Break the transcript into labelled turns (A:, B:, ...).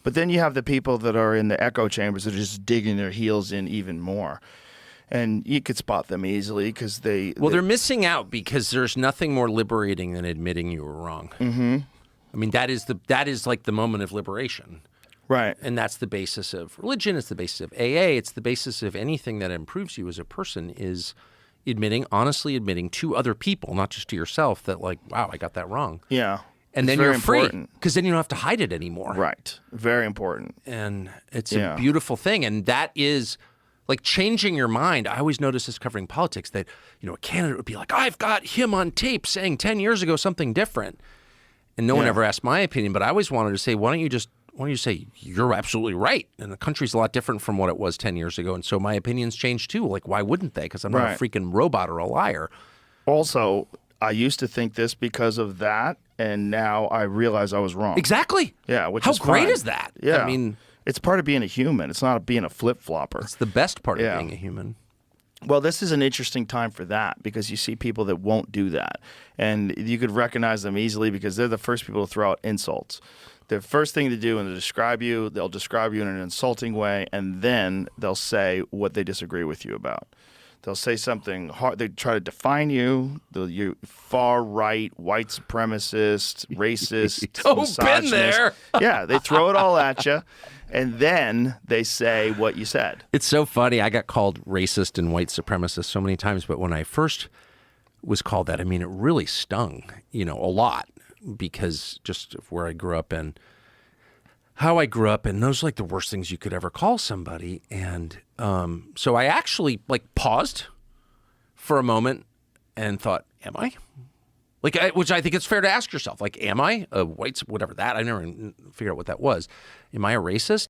A: But then you have the people that are in the echo chambers that are just digging their heels in even more. And you could spot them easily because
B: they're missing out because there's nothing more liberating than admitting you were wrong.
A: Mm-hmm.
B: I mean, that is like the moment of liberation.
A: Right.
B: And that's the basis of religion. It's the basis of AA. It's the basis of anything that improves you as a person is honestly admitting to other people, not just to yourself, that like, wow, I got that wrong.
A: Yeah.
B: And then you're free because then you don't have to hide it anymore.
A: Right. Very important.
B: And it's a beautiful thing. And that is like changing your mind. I always notice this covering politics that, a candidate would be like, I've got him on tape saying 10 years ago something different. And no one ever asked my opinion, but I always wanted to say, why don't you say, you're absolutely right. And the country's a lot different from what it was 10 years ago. And so my opinions changed too. Like, why wouldn't they? Because I'm not a freaking robot or a liar.
A: Also, I used to think this because of that. And now I realize I was wrong.
B: Exactly.
A: Yeah. Which
B: How
A: is
B: great
A: fine.
B: is that?
A: Yeah.
B: I mean,
A: it's part of being a human. It's not being a flip-flopper.
B: It's the best part of being a human.
A: Well, this is an interesting time for that because you see people that won't do that. And you could recognize them easily because they're the first people to throw out insults. The first thing to do when they describe you, they'll describe you in an insulting way, and then they'll say what they disagree with you about. They'll say something hard. They try to define you. You far right, white supremacist, racist,
B: been there.
A: Yeah, they throw it all at you, and then they say what you said.
B: It's so funny. I got called racist and white supremacist so many times, but when I first was called that, I mean, it really stung, a lot because just of where I grew up and how I grew up, and those are like the worst things you could ever call somebody. And so I actually like paused for a moment and thought, am I? Like, which I think it's fair to ask yourself, like, am I a white, whatever that, I never figured out what that was. Am I a racist?